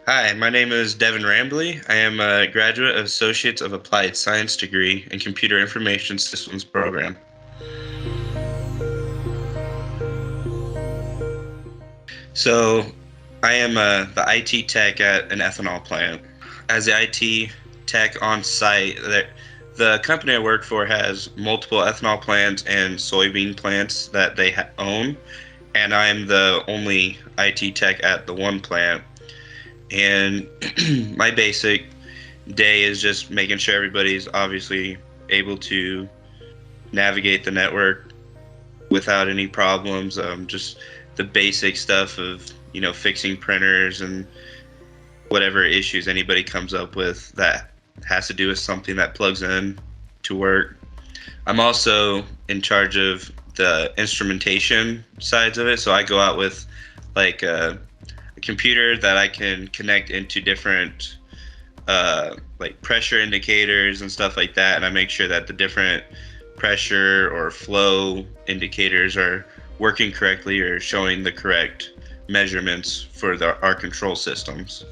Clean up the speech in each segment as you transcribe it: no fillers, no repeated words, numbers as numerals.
Hi, my name is Devin Rambali. I am a graduate of Associates of Applied Science degree in Computer Information Systems program. So, I am the IT tech at an ethanol plant. As the IT tech on site, the company I work for has multiple ethanol plants and soybean plants that they own, and I'm the only IT tech at the one plant. And my basic day is just making sure everybody's obviously able to navigate the network without any problems. Just the basic stuff of fixing printers and whatever issues anybody comes up with that has to do with something that plugs in to work. I'm also in charge of the instrumentation sides of it, so I go out with like a computer that I can connect into different like pressure indicators and stuff like that, and I make sure that the different pressure or flow indicators are working correctly or showing the correct measurements for our control systems.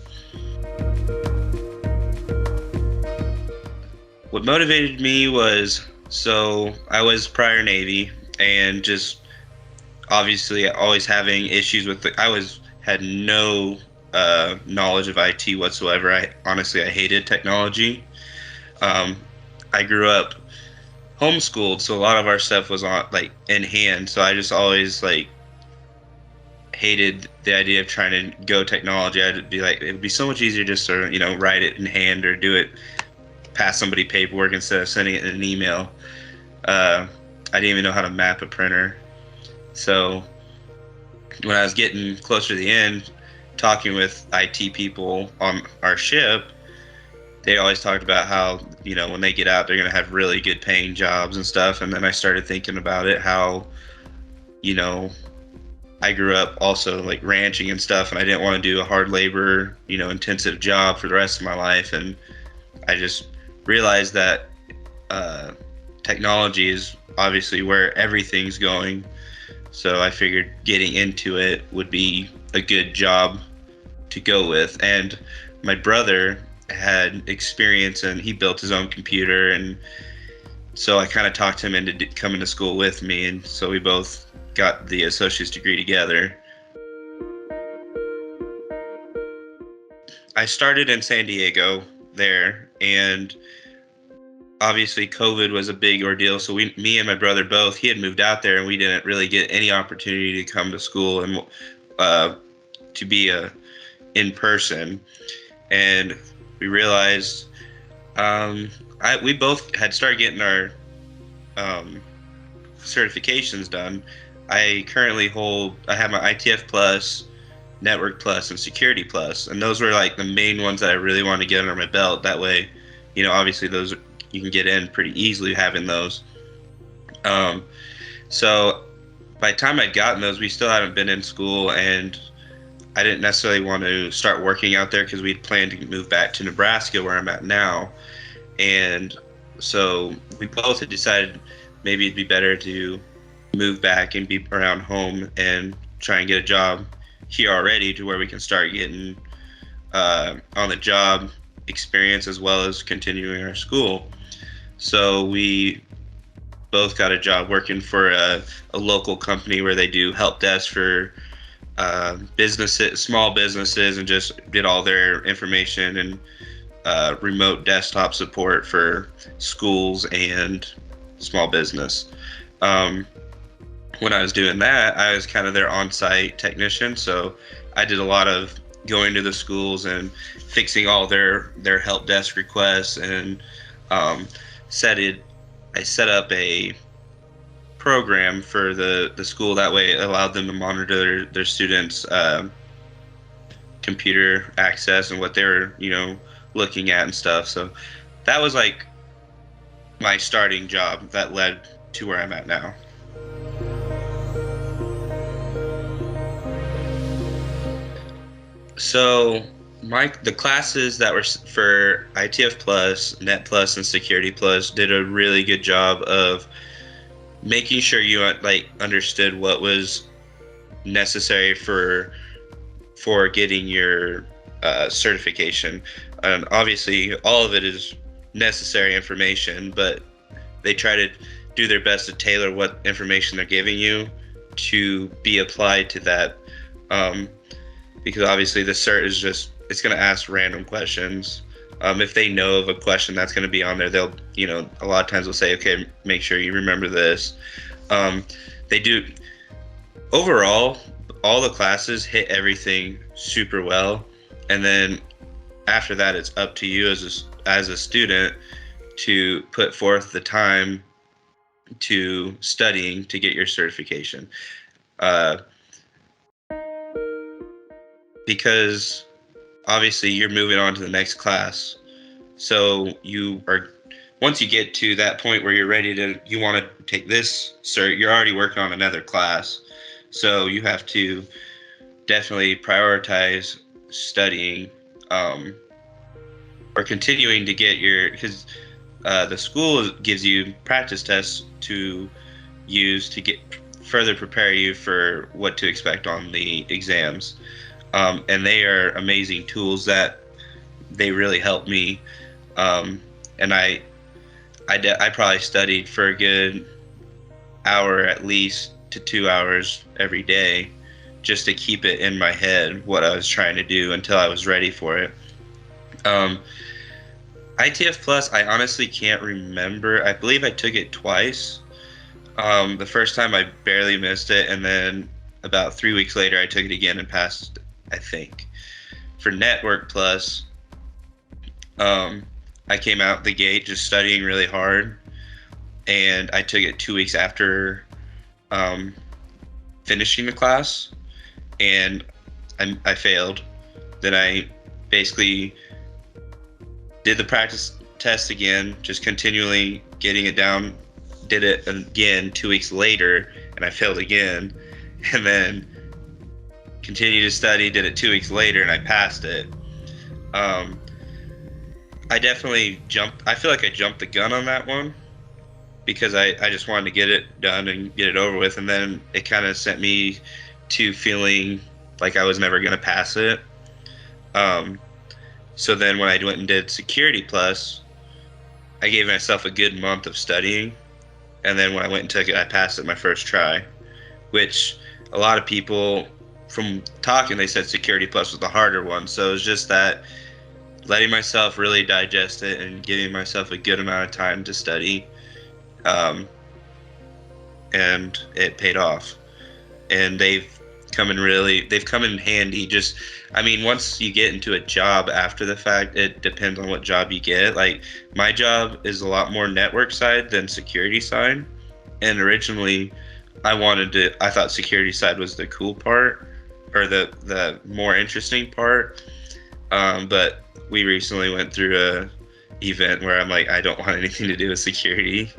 What motivated me was, so I was prior Navy, and just obviously always having issues with I was had no knowledge of IT whatsoever. I hated technology. Um, I grew up homeschooled, so a lot of our stuff was on like in hand. So I just always like hated the idea of trying to go technology. I'd be like, it would be so much easier just to write it in hand or do it, pass somebody paperwork instead of sending it in an email. I didn't even know how to map a printer. So when I was getting closer to the end, talking with IT people on our ship, they always talked about how, when they get out, they're going to have really good paying jobs and stuff. And then I started thinking about it, how, I grew up also like ranching and stuff, and I didn't want to do a hard labor, intensive job for the rest of my life. And I just realized that technology is obviously where everything's going. So I figured getting into it would be a good job to go with. And my brother had experience and he built his own computer. And so I kind of talked him into coming to school with me. And so we both got the associate's degree together. I started in San Diego there, and obviously COVID was a big ordeal. So me and my brother both, he had moved out there, and we didn't really get any opportunity to come to school and to be in person. And we realized we both had started getting our certifications done. I have my ITF Plus, Network Plus, and Security Plus, and those were like the main ones that I really wanted to get under my belt. That way, obviously those you can get in pretty easily having those. So by the time I'd gotten those, we still hadn't been in school, and I didn't necessarily want to start working out there because we'd planned to move back to Nebraska, where I'm at now. And so we both had decided maybe it'd be better to move back and be around home and try and get a job here already, to where we can start getting on the job experience as well as continuing our school. So we both got a job working for a local company where they do help desk for businesses, small businesses, and just did all their information and remote desktop support for schools and small business. When I was doing that, I was kind of their on-site technician, so I did a lot of going to the schools and fixing all their help desk requests, and I set up a program for the school. That way it allowed them to monitor their students' computer access and what they were looking at and stuff. So that was like my starting job that led to where I'm at now. So the classes that were for ITF Plus, Net Plus, and Security Plus did a really good job of making sure you like understood what was necessary for getting your certification. And obviously, all of it is necessary information, but they try to do their best to tailor what information they're giving you to be applied to that. Um, because obviously, the cert is just, it's going to ask random questions. If they know of a question that's going to be on there, they'll, a lot of times they'll say, okay, make sure you remember this. They do, overall, all the classes hit everything super well. And then after that, it's up to you as a student to put forth the time to studying to get your certification. Because obviously you're moving on to the next class. So once you get to that point where you want to take this cert, you're already working on another class. So you have to definitely prioritize studying, or continuing to get because the school gives you practice tests to use to further prepare you for what to expect on the exams. And they are amazing tools that they really help me. And I probably studied for a good hour at least to 2 hours every day just to keep it in my head what I was trying to do until I was ready for it. ITF Plus, I honestly can't remember. I believe I took it twice. The first time I barely missed it, and then about 3 weeks later I took it again and passed, I think. For Network Plus, I came out the gate just studying really hard, and I took it 2 weeks after finishing the class, and I failed. Then I basically did the practice test again, just continually getting it down, did it again 2 weeks later, and I failed again, and then continued to study, did it 2 weeks later, and I passed it. I definitely I feel like I jumped the gun on that one because I just wanted to get it done and get it over with, and then it kind of sent me to feeling like I was never going to pass it. So then when I went and did Security Plus, I gave myself a good month of studying, and then when I went and took it, I passed it my first try, which a lot of people from talking, they said Security Plus was the harder one. So it was just that letting myself really digest it and giving myself a good amount of time to study, and it paid off. And they've come in handy. Just, I mean, once you get into a job after the fact, it depends on what job you get. Like, my job is a lot more network side than security side, and originally I thought security side was the cool part, or the more interesting part, but we recently went through a event where I'm like, I don't want anything to do with security.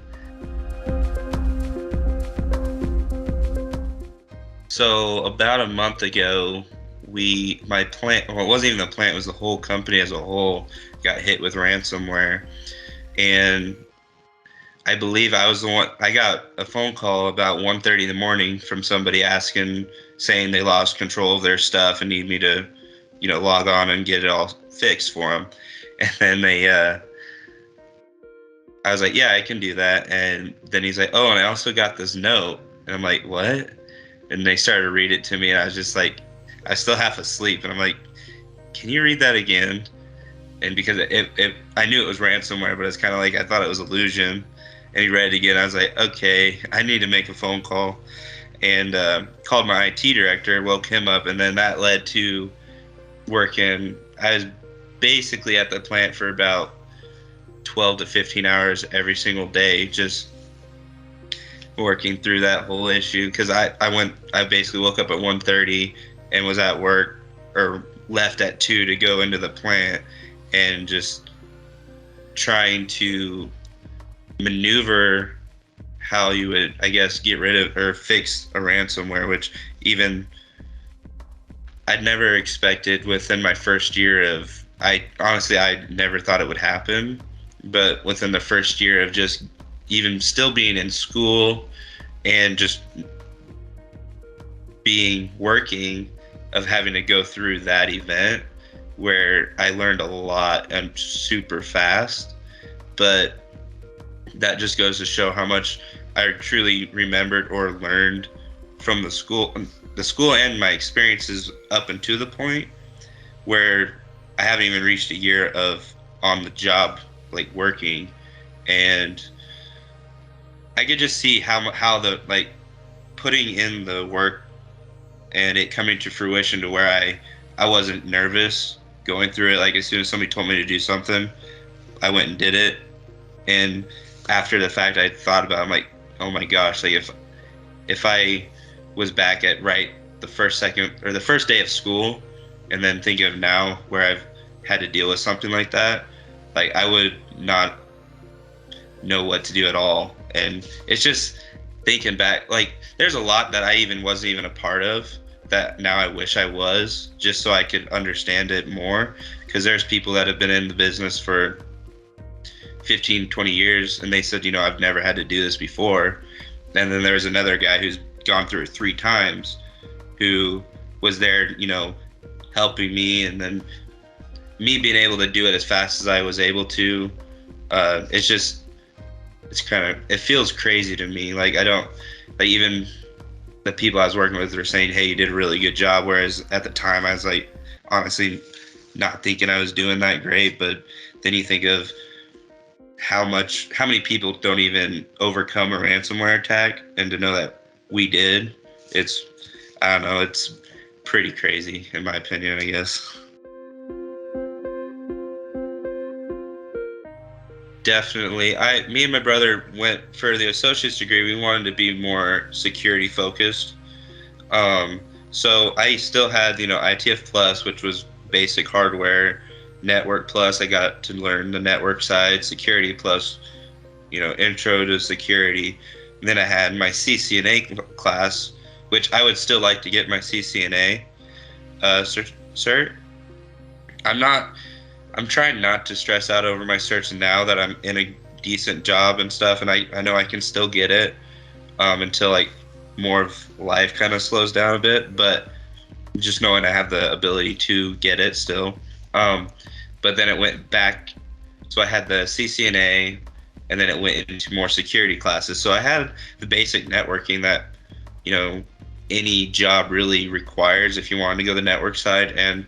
So about a month ago, my plant, well, it wasn't even the plant, it was the whole company as a whole, got hit with ransomware. And I believe I was the one, I got a phone call about 1:30 in the morning from somebody saying they lost control of their stuff and need me to, log on and get it all fixed for them. And then I was like, yeah, I can do that. And then he's like, oh, and I also got this note. And I'm like, what? And they started to read it to me, and I was just like, I still half asleep, and I'm like, can you read that again? And because I knew it was ransomware, but it's kind of like I thought it was illusion. And he read it again. I was like, okay, I need to make a phone call, and called my IT director, woke him up, and then that led to working. I was basically at the plant for about 12 to 15 hours every single day, just working through that whole issue. Because I basically woke up at 1:30 and was at work, or left at 2 to go into the plant, and just trying to maneuver how you would, I guess, get rid of or fix a ransomware, which even I'd never expected within my first year I never thought it would happen, but within the first year of just even still being in school and just working, of having to go through that event, where I learned a lot and super fast, but that just goes to show how much I truly remembered or learned from the school and my experiences up until the point where I haven't even reached a year of on the job, like working, and I could just see how the like putting in the work and it coming to fruition to where I wasn't nervous going through it. Like as soon as somebody told me to do something, I went and did it. And after the fact, I thought about it, I'm like, oh my gosh, like if I was back at right the first second or the first day of school, and then thinking of now where I've had to deal with something like that, like I would not know what to do at all. And it's just thinking back, like there's a lot that I even wasn't even a part of that now I wish I was, just so I could understand it more. Because there's people that have been in the business for 15, 20 years, and they said, you know, I've never had to do this before. And then there's another guy who's gone through it 3 times, who was there, you know, helping me, and then me being able to do it as fast as I was able to. It's kind of, it feels crazy to me. Like I don't, like even the people I was working with were saying, hey, you did a really good job. Whereas at the time I was like, honestly, not thinking I was doing that great. But then you think of how many people don't even overcome a ransomware attack, and to know that we did, I don't know, it's pretty crazy in my opinion, I guess. Definitely. Me and my brother went for the associate's degree. We wanted to be more security focused. So I still had, you know, ITF Plus, which was basic hardware. Network Plus, I got to learn the network side. Security Plus, you know, intro to security. And then I had my CCNA class, which I would still like to get my CCNA cert. I'm not. I'm trying not to stress out over my certs now that I'm in a decent job and stuff, and I know I can still get it until like more of life kind of slows down a bit. But just knowing I have the ability to get it still. But then it went back, so I had the CCNA, and then it went into more security classes. So I had the basic networking that, you know, any job really requires if you want to go the network side, and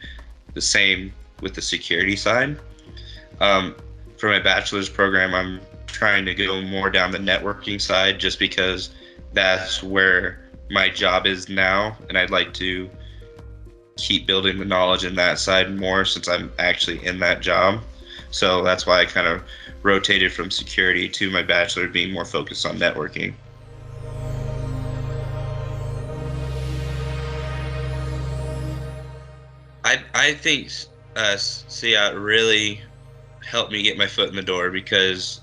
the same with the security side. For my bachelor's program, I'm trying to go more down the networking side just because that's where my job is now, and I'd like to keep building the knowledge in that side more since I'm actually in that job. So that's why I kind of rotated from security to my bachelor being more focused on networking. I think CIAT really helped me get my foot in the door because,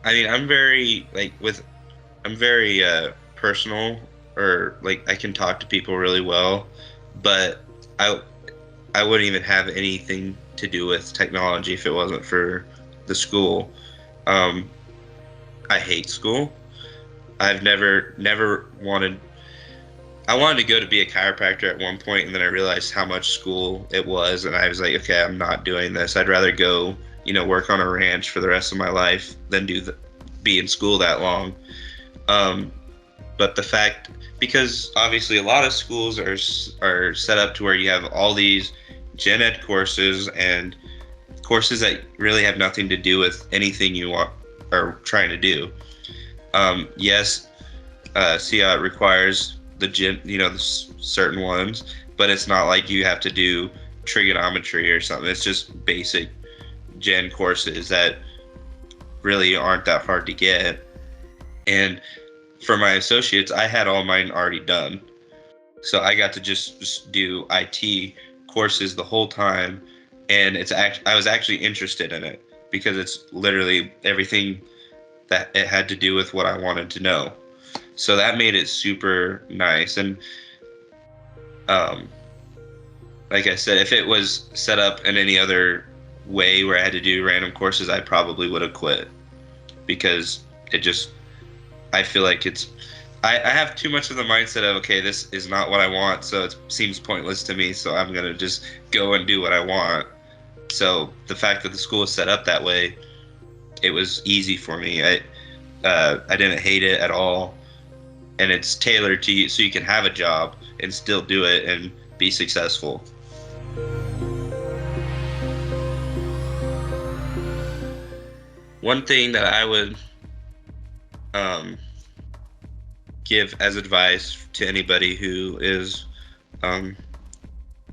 I mean, I'm very personal, or like I can talk to people really well, but I I wouldn't even have anything to do with technology if it wasn't for the school. Um, I hate school. I've never wanted. I wanted to go to be a chiropractor at one point, and then I realized how much school it was, and I was like, okay, I'm not doing this. I'd rather go, you know, work on a ranch for the rest of my life than be in school that long. Um, but the fact, because obviously a lot of schools are set up to where you have all these gen ed courses and courses that really have nothing to do with anything you want are trying to do. Yes, CIAT requires the certain ones, but it's not like you have to do trigonometry or something. It's just basic gen courses that really aren't that hard to get. And for my associates, I had all mine already done. So I got to just do IT courses the whole time. And I was actually interested in it because it's literally everything that it had to do with what I wanted to know. So that made it super nice. And like I said, if it was set up in any other way where I had to do random courses, I probably would have quit because I feel like I have too much of the mindset of, okay, this is not what I want, so it seems pointless to me, so I'm going to just go and do what I want. So the fact that the school is set up that way, it was easy for me. I didn't hate it at all, and it's tailored to you so you can have a job and still do it and be successful. One thing that I would um, give as advice to anybody who is um,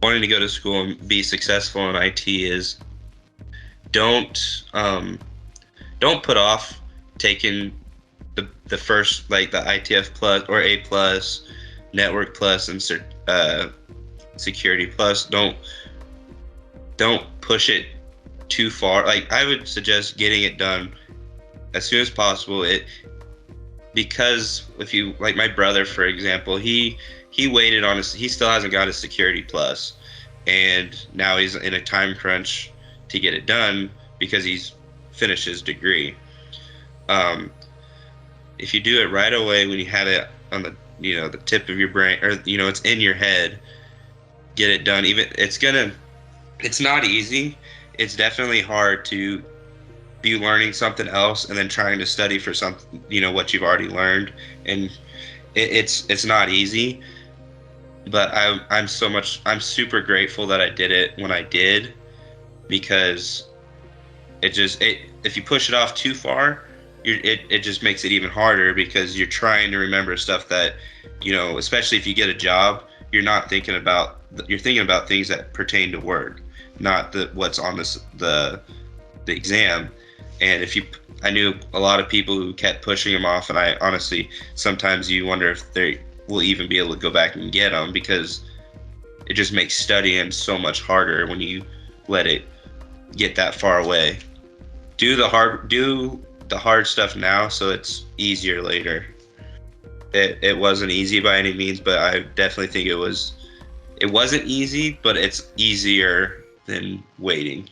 wanting to go to school and be successful in IT is don't don't put off taking the first, like the ITF plus or A plus, network plus, and security plus. Don't push it too far. Like, I would suggest getting it done as soon as possible. Because if you, like my brother, for example, he waited on he still hasn't got his security plus, and now he's in a time crunch to get it done because he's finished his degree. If you do it right away when you have it on the the tip of your brain, or it's in your head, get it done. Even it's not easy. It's definitely hard to be learning something else and then trying to study for something, what you've already learned, and it's not easy. But I'm super grateful that I did it when I did, because if you push it off too far, it just makes it even harder, because you're trying to remember stuff that, especially if you get a job, you're thinking about things that pertain to work, not what's on the exam. And I knew a lot of people who kept pushing them off, and I honestly, sometimes you wonder if they will even be able to go back and get them, because it just makes studying so much harder when you let it get that far away. Do the hard stuff now so it's easier later. It wasn't easy by any means, but I definitely think it wasn't easy, but it's easier than waiting.